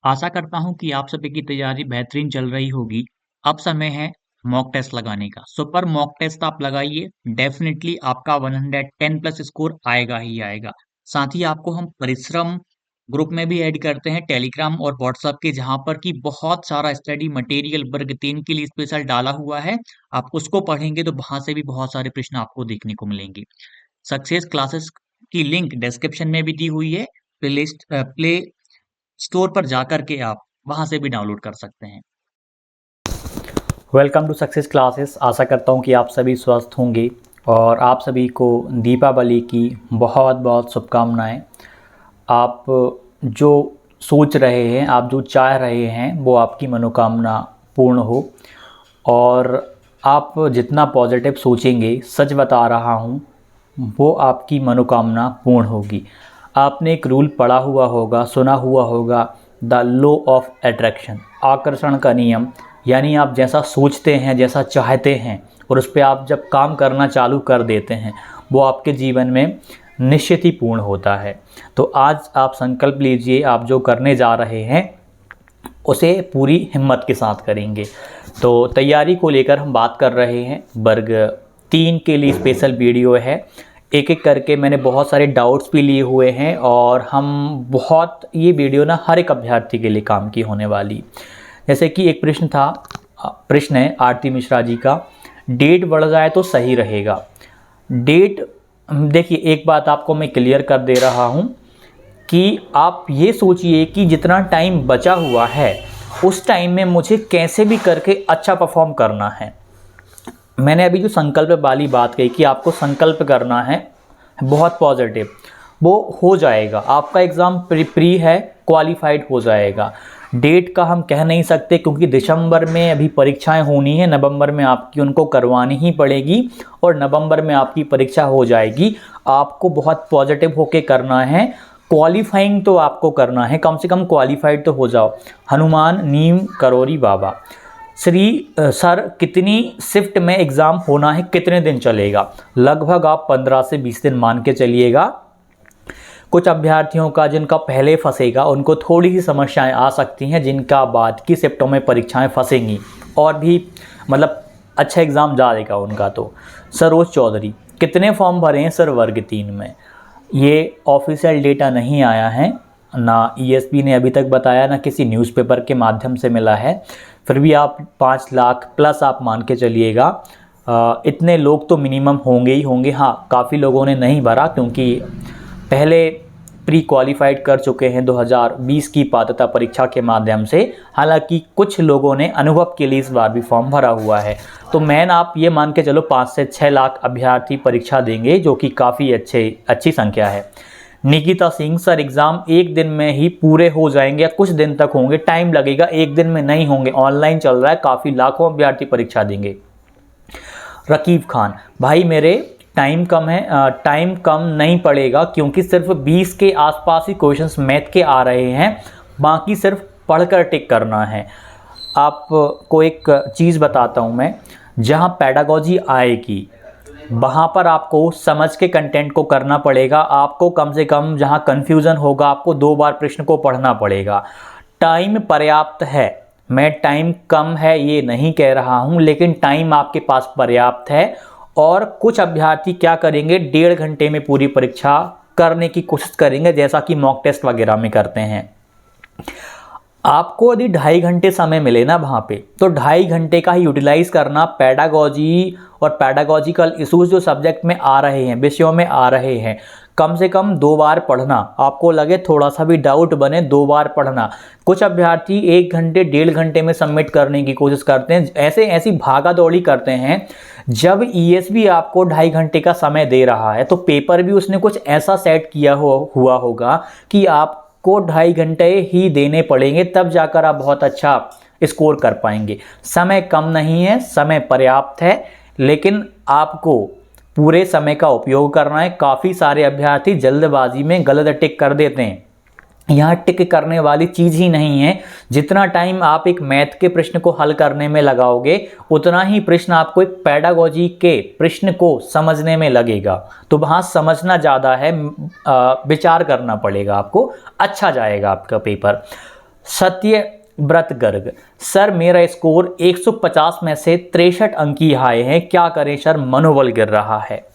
आशा करता हूँ कि आप सभी की तैयारी बेहतरीन चल रही होगी। अब समय है मॉक टेस्ट लगाने का। सो पर मॉक टेस्ट आप लगाइए, डेफिनिटली आपका 110 प्लस स्कोर आएगा ही आएगा। साथ ही आपको हम परिश्रम ग्रुप में भी ऐड करते हैं टेलीग्राम और व्हाट्सएप के, जहाँ पर कि बहुत सारा स्टडी मटेरियल वर्ग 3 के लिए स्पेशल डाला हुआ है। आप उसको पढ़ेंगे तो वहां से भी बहुत सारे प्रश्न आपको देखने को मिलेंगे। सक्सेस क्लासेस की लिंक डिस्क्रिप्शन में भी दी हुई है। प्ले स्टोर पर जाकर के आप वहां से भी डाउनलोड कर सकते हैं। Welcome to success classes. आशा करता हूँ कि आप सभी स्वस्थ होंगे और आप सभी को दीपावली की बहुत बहुत शुभकामनाएं। आप जो सोच रहे हैं, आप जो चाह रहे हैं, वो आपकी मनोकामना पूर्ण हो। और आप जितना पॉजिटिव सोचेंगे, सच बता रहा हूँ, वो आपकी मनोकामना पूर्ण होगी। आपने एक रूल पढ़ा हुआ होगा, सुना हुआ होगा, द लॉ ऑफ अट्रैक्शन, आकर्षण का नियम। यानी आप जैसा सोचते हैं, जैसा चाहते हैं, और उस पर आप जब काम करना चालू कर देते हैं, वो आपके जीवन में निश्चित ही पूर्ण होता है। तो आज आप संकल्प लीजिए, आप जो करने जा रहे हैं उसे पूरी हिम्मत के साथ करेंगे। तो तैयारी को लेकर हम बात कर रहे हैं। वर्ग 3 के लिए स्पेशल वीडियो है। एक एक करके मैंने बहुत सारे डाउट्स भी लिए हुए हैं और हम बहुत ये वीडियो ना हर एक अभ्यर्थी के लिए काम की होने वाली। जैसे कि एक प्रश्न था, प्रश्न है आरती मिश्रा जी का, डेट बढ़ जाए तो सही रहेगा। डेट, देखिए एक बात आपको मैं क्लियर कर दे रहा हूँ कि आप ये सोचिए कि जितना टाइम बचा हुआ है उस टाइम में मुझे कैसे भी करके अच्छा परफॉर्म करना है। मैंने अभी जो संकल्प वाली बात कही कि आपको संकल्प करना है बहुत पॉजिटिव, वो हो जाएगा। आपका एग्ज़ाम प्री है, क्वालिफाइड हो जाएगा। डेट का हम कह नहीं सकते क्योंकि दिसंबर में अभी परीक्षाएं होनी है, नवंबर में आपकी उनको करवानी ही पड़ेगी और नवंबर में आपकी परीक्षा हो जाएगी। आपको बहुत पॉजिटिव होके करना है। क्वालिफाइंग तो आपको करना है, कम से कम क्वालिफाइड तो हो जाओ। हनुमान नीम करोरी बाबा। सर कितनी शिफ्ट में एग्ज़ाम होना है, कितने दिन चलेगा? लगभग आप 15 से 20 दिन मान के चलिएगा। कुछ अभ्यर्थियों का जिनका पहले फंसेगा उनको थोड़ी सी समस्याएं आ सकती हैं, जिनका बाद की शिफ्टों में परीक्षाएं फंसेंगी और भी मतलब अच्छा एग्ज़ाम जाएगा उनका। तो सरोज चौधरी, कितने फॉर्म भरे हैं सर वर्ग 3 में? ये ऑफिशियल डेटा नहीं आया है, ना ईएसपी ने अभी तक बताया, ना किसी न्यूज़पेपर के माध्यम से मिला है। फिर भी आप 5 लाख प्लस आप मान के चलिएगा। इतने लोग तो मिनिमम होंगे ही होंगे। हाँ, काफ़ी लोगों ने नहीं भरा क्योंकि पहले प्री क्वालिफाइड कर चुके हैं 2020 की पात्रता परीक्षा के माध्यम से। हालांकि कुछ लोगों ने अनुभव के लिए इस बार भी फॉर्म भरा हुआ है। तो मैन आप ये मान के चलो 5 से 6 लाख अभ्यर्थी परीक्षा देंगे, जो कि काफ़ी अच्छी संख्या है। निकिता सिंह, सर एग्ज़ाम एक दिन में ही पूरे हो जाएंगे या कुछ दिन तक होंगे? टाइम लगेगा, एक दिन में नहीं होंगे, ऑनलाइन चल रहा है, काफ़ी लाखों अभ्यर्थी परीक्षा देंगे। रकीब खान, भाई मेरे टाइम कम है, टाइम कम नहीं पड़ेगा क्योंकि सिर्फ 20 के आसपास ही क्वेश्चंस मैथ के आ रहे हैं, बाकी सिर्फ पढ़कर टिक करना है। आपको एक चीज़ बताता हूँ मैं, जहाँ पेडागोजी आएगी वहाँ पर आपको समझ के कंटेंट को करना पड़ेगा। आपको कम से कम जहाँ कन्फ्यूज़न होगा आपको 2 बार प्रश्न को पढ़ना पड़ेगा। टाइम पर्याप्त है, मैं टाइम कम है ये नहीं कह रहा हूँ, लेकिन टाइम आपके पास पर्याप्त है। और कुछ अभ्यर्थी क्या करेंगे, 1.5 घंटे में पूरी परीक्षा करने की कोशिश करेंगे, जैसा कि मॉक टेस्ट वगैरह में करते हैं। आपको यदि 2.5 घंटे समय मिले ना वहाँ पे, तो 2.5 घंटे का ही यूटिलाइज करना। पेडागोजी और पेडागोजिकल इशूज़ जो सब्जेक्ट में आ रहे हैं, विषयों में आ रहे हैं, कम से कम 2 बार पढ़ना। आपको लगे थोड़ा सा भी डाउट बने, 2 बार पढ़ना। कुछ अभ्यर्थी 1 घंटे 1.5 घंटे में सबमिट करने की कोशिश करते हैं, ऐसी भागा दौड़ी करते हैं। जब ईएसबी आपको 2.5 घंटे का समय दे रहा है तो पेपर भी उसने कुछ ऐसा सेट किया हुआ होगा कि आप को 2.5 घंटे ही देने पड़ेंगे, तब जाकर आप बहुत अच्छा स्कोर कर पाएंगे। समय कम नहीं है, समय पर्याप्त है, लेकिन आपको पूरे समय का उपयोग करना है। काफ़ी सारे अभ्यर्थी जल्दबाजी में गलत टिक कर देते हैं। यहाँ टिक करने वाली चीज़ ही नहीं है। जितना टाइम आप एक मैथ के प्रश्न को हल करने में लगाओगे, उतना ही प्रश्न आपको एक पेडागोजी के प्रश्न को समझने में लगेगा। तो वहाँ समझना ज़्यादा है, विचार करना पड़ेगा आपको, अच्छा जाएगा आपका पेपर। सत्यव्रत गर्ग, सर मेरा स्कोर 150 में से 63 अंक ही आए हैं, क्या करें सर, मनोबल गिर रहा है।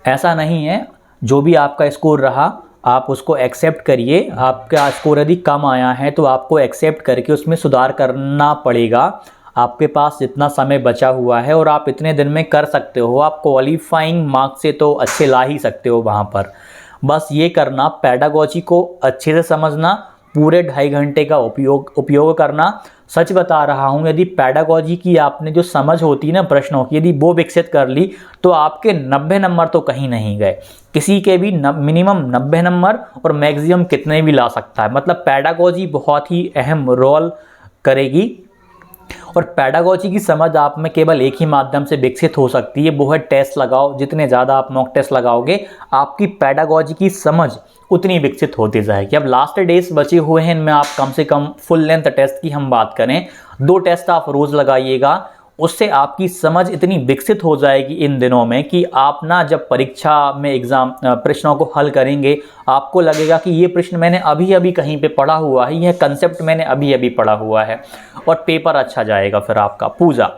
ऐसा नहीं है, जो भी आपका स्कोर रहा आप उसको एक्सेप्ट करिए। आपका स्कोर यदि कम आया है तो आपको एक्सेप्ट करके उसमें सुधार करना पड़ेगा। आपके पास जितना समय बचा हुआ है और आप इतने दिन में कर सकते हो, आप क्वालिफाइंग मार्क्स से तो अच्छे ला ही सकते हो वहाँ पर। बस ये करना, पेडागोजी को अच्छे से समझना, पूरे 2.5 घंटे का उपयोग करना। सच बता रहा हूँ, यदि पेडागोजी की आपने जो समझ होती है ना प्रश्नों की, यदि वो विकसित कर ली तो आपके 90 नंबर तो कहीं नहीं गए। किसी के भी मिनिमम 90 नंबर और मैक्सिमम कितने भी ला सकता है। मतलब पेडागोजी बहुत ही अहम रोल करेगी और पेडागोजी की समझ आप में केवल एक ही माध्यम से विकसित हो सकती है, वो है टेस्ट लगाओ। जितने ज़्यादा आप मॉक टेस्ट लगाओगे आपकी पेडागोजी की समझ उतनी विकसित होती जाएगी। अब लास्ट डेज बचे हुए हैं, इनमें आप कम से कम फुल लेंथ टेस्ट की हम बात करें, 2 टेस्ट आप रोज़ लगाइएगा। उससे आपकी समझ इतनी विकसित हो जाएगी इन दिनों में कि आप ना जब परीक्षा में एग्ज़ाम प्रश्नों को हल करेंगे आपको लगेगा कि ये प्रश्न मैंने अभी अभी कहीं पे पढ़ा हुआ है, यह कंसेप्ट मैंने अभी अभी पढ़ा हुआ है, और पेपर अच्छा जाएगा फिर आपका पूजा।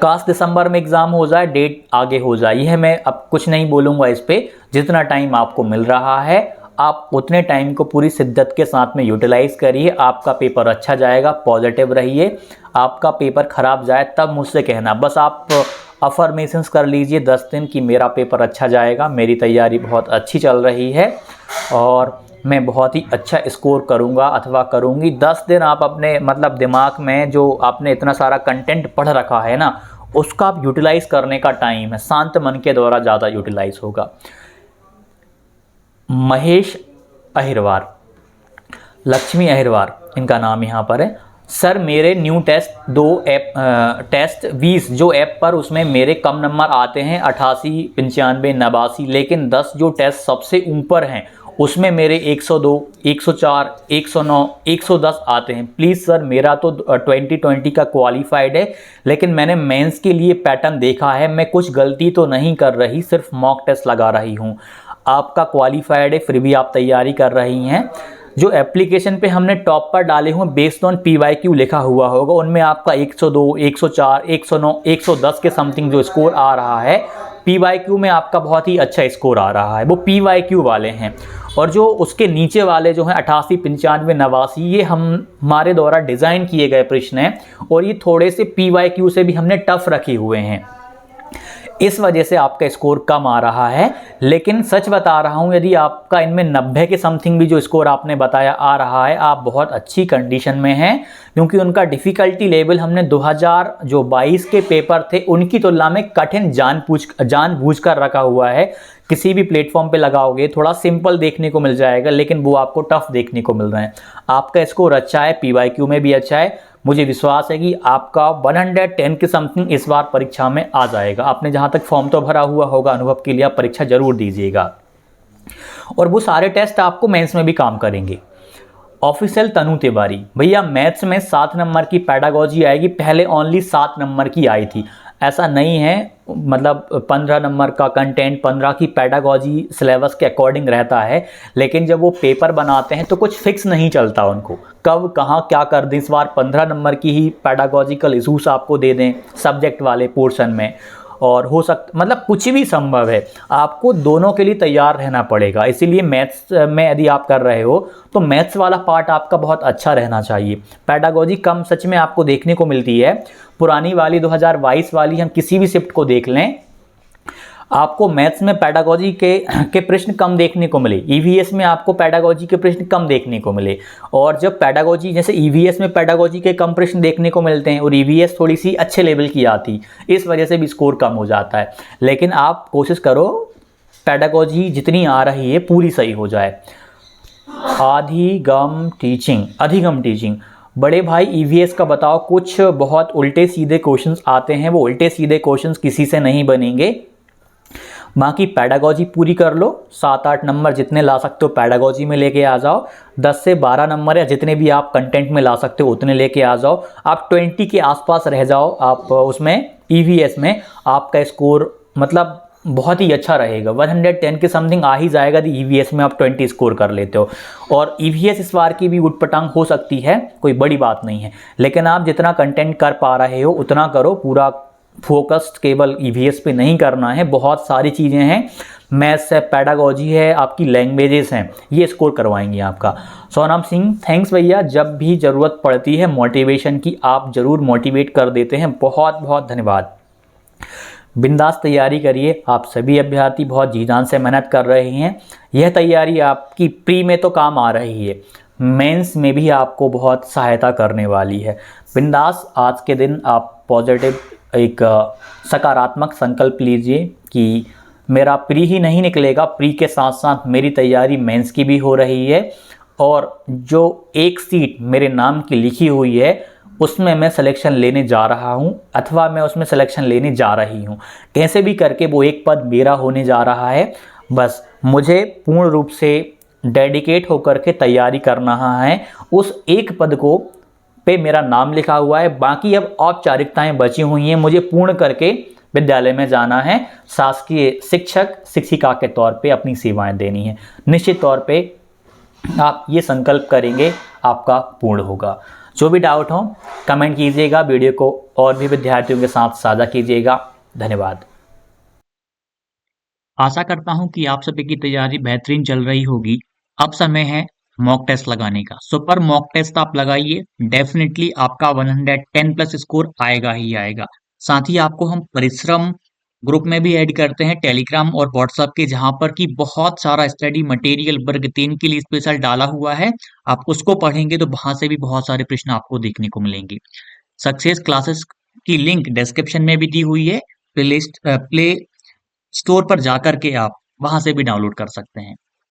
काश दिसंबर में एग्ज़ाम हो जाए, डेट आगे हो जाए, यह मैं अब कुछ नहीं बोलूँगा इस पर। जितना टाइम आपको मिल रहा है आप उतने टाइम को पूरी शिद्दत के साथ में यूटिलाइज़ करिए। आपका पेपर अच्छा जाएगा, पॉजिटिव रहिए। आपका पेपर ख़राब जाए तब मुझसे कहना, बस आप अफर्मेशंस कर लीजिए 10 दिन कि मेरा पेपर अच्छा जाएगा, मेरी तैयारी बहुत अच्छी चल रही है और मैं बहुत ही अच्छा स्कोर करूंगा अथवा करूंगी। 10 दिन आप अपने मतलब दिमाग में जो आपने इतना सारा कंटेंट पढ़ रखा है ना, उसका आप यूटिलाइज़ करने का टाइम है। शांत मन के द्वारा ज़्यादा यूटिलाइज़ होगा। महेश अहिरवार, लक्ष्मी अहिरवार इनका नाम यहाँ पर है। सर मेरे न्यू टेस्ट 2 ऐप टेस्ट 20 जो ऐप पर उसमें मेरे कम नंबर आते हैं 88, 95, 89, लेकिन 10 जो टेस्ट सबसे ऊपर हैं उसमें मेरे 102, 104, 109, 110 आते हैं। प्लीज़ सर, मेरा तो 2020 का क्वालिफाइड है, लेकिन मैंने मेंस के लिए पैटर्न देखा है, मैं कुछ गलती तो नहीं कर रही, सिर्फ मॉक टेस्ट लगा रही हूँ। आपका क्वालिफाइड है फिर भी आप तैयारी कर रही हैं। जो एप्लीकेशन पे हमने टॉप पर डाले हुए बेस्ड ऑन PYQ लिखा हुआ होगा, उनमें आपका 102, 104, 109, 110 के समथिंग जो स्कोर आ रहा है, PYQ में आपका बहुत ही अच्छा स्कोर आ रहा है, वो PYQ वाले हैं। और जो उसके नीचे वाले जो हैं 88, 95, 89, ये हमारे द्वारा डिज़ाइन किए गए प्रश्न हैं और ये थोड़े से PYQ से भी हमने टफ रखे हुए हैं, इस वजह से आपका स्कोर कम आ रहा है। लेकिन सच बता रहा हूं, यदि आपका इनमें 90 के समथिंग भी जो स्कोर आपने बताया आ रहा है, आप बहुत अच्छी कंडीशन में हैं, क्योंकि उनका डिफ़िकल्टी लेवल हमने 2022 के पेपर थे उनकी तुलना में कठिन जानबूझकर रखा हुआ है। किसी भी प्लेटफॉर्म पे लगाओगे थोड़ा सिंपल देखने को मिल जाएगा, लेकिन वो आपको टफ देखने को मिल रहे हैं। आपका स्कोर अच्छा है, PYQ में भी अच्छा है, मुझे विश्वास है कि आपका 110 के समथिंग इस बार परीक्षा में आ जाएगा। आपने जहां तक फॉर्म तो भरा हुआ होगा, अनुभव के लिए आप परीक्षा जरूर दीजिएगा और वो सारे टेस्ट आपको मेंस में भी काम करेंगे। ऑफिशियल तनु तिवारी, भैया मैथ्स में 7 नंबर की पेडागोजी आएगी, पहले ओनली 7 नंबर की आई थी, ऐसा नहीं है। मतलब 15 नंबर का कंटेंट, 15 की पेडागोजी सिलेबस के अकॉर्डिंग रहता है, लेकिन जब वो पेपर बनाते हैं तो कुछ फिक्स नहीं चलता उनको, कब कहाँ क्या कर दें। इस बार 15 नंबर की ही पेडागोजिकल इशूज आपको दे दें सब्जेक्ट वाले पोर्शन में, और हो सकता मतलब कुछ भी संभव है। आपको दोनों के लिए तैयार रहना पड़ेगा। इसीलिए मैथ्स में यदि आप कर रहे हो तो मैथ्स वाला पार्ट आपका बहुत अच्छा रहना चाहिए। पेडागोजी कम सच में आपको देखने को मिलती है। पुरानी वाली 2022 वाली हम किसी भी शिफ्ट को देख लें, आपको मैथ्स में पेडागोजी के प्रश्न कम देखने को मिले, EVS में आपको पेडागोजी के प्रश्न कम देखने को मिले। और जब पेडागोजी जैसे EVS में पेडागोजी के कम प्रश्न देखने को मिलते हैं और EVS थोड़ी सी अच्छे लेवल की आती, इस वजह से भी स्कोर कम हो जाता है। लेकिन आप कोशिश करो पेडागोजी जितनी आ रही है पूरी सही हो जाए। अधिगम टीचिंग, बड़े भाई EVS का बताओ, कुछ बहुत उल्टे सीधे क्वेश्चंस आते हैं, वो उल्टे सीधे क्वेश्चंस किसी से नहीं बनेंगे। बाकी पेडागोजी पूरी कर लो, 7-8 नंबर जितने ला सकते हो पेडागोजी में लेके आ जाओ, 10 से 12 नंबर या जितने भी आप कंटेंट में ला सकते हो उतने लेके आ जाओ। आप 20 के आसपास रह जाओ, आप उसमें EVS में आपका स्कोर मतलब बहुत ही अच्छा रहेगा। 110 के समथिंग आ ही जाएगा, तो ईवीएस में आप 20 स्कोर कर लेते हो। और ईवीएस इस बार की भी उटपटांग हो सकती है, कोई बड़ी बात नहीं है, लेकिन आप जितना कंटेंट कर पा रहे हो उतना करो। पूरा फोकस्ड केवल ईवीएस पे नहीं करना है, बहुत सारी चीज़ें हैं, मैथ्स है, पैडागोजी है, आपकी लैंग्वेजेस हैं, ये स्कोर करवाएंगे आपका। सोनम सिंह, थैंक्स भैया, जब भी ज़रूरत पड़ती है मोटिवेशन की आप ज़रूर मोटिवेट कर देते हैं, बहुत बहुत धन्यवाद। बिंदास तैयारी करिए, आप सभी अभ्यर्थी बहुत जी जान से मेहनत कर रहे हैं। यह तैयारी आपकी प्री में तो काम आ रही है, मेंस में भी आपको बहुत सहायता करने वाली है। बिंदास आज के दिन आप पॉजिटिव एक सकारात्मक संकल्प लीजिए कि मेरा प्री ही नहीं निकलेगा, प्री के साथ साथ मेरी तैयारी मेंस की भी हो रही है, और जो एक सीट मेरे नाम की लिखी हुई है उसमें मैं सिलेक्शन लेने जा रहा हूं, अथवा मैं उसमें सिलेक्शन लेने जा रही हूं। कैसे भी करके वो एक पद मेरा होने जा रहा है। बस मुझे पूर्ण रूप से डेडिकेट होकर के तैयारी करना है। उस एक पद को पे मेरा नाम लिखा हुआ है, बाकी अब औपचारिकताएं बची हुई हैं, मुझे पूर्ण करके विद्यालय में जाना है, शासकीय शिक्षक शिक्षिका के तौर पे अपनी सेवाएं देनी है। निश्चित तौर पे आप ये संकल्प करेंगे, आपका पूर्ण होगा। जो भी डाउट हो कमेंट कीजिएगा, वीडियो को और भी विद्यार्थियों के साथ साझा कीजिएगा। धन्यवाद। आशा करता हूं कि आप सभी की तैयारी बेहतरीन चल रही होगी। अब समय है मॉक टेस्ट लगाने का। सो पर मॉक टेस्ट आप लगाइए, डेफिनेटली आपका 110 प्लस स्कोर आएगा ही आएगा। साथ ही आपको हम परिश्रम ग्रुप में भी ऐड करते हैं, टेलीग्राम और व्हाट्सएप के, जहां पर कि बहुत सारा स्टडी मटेरियल वर्ग 3 के लिए स्पेशल डाला हुआ है। आप उसको पढ़ेंगे तो वहां से भी बहुत सारे प्रश्न आपको देखने को मिलेंगे। सक्सेस क्लासेस की लिंक डिस्क्रिप्शन में भी दी हुई है। प्ले स्टोर पर जाकर के आप वहां से भी डाउनलोड कर सकते हैं।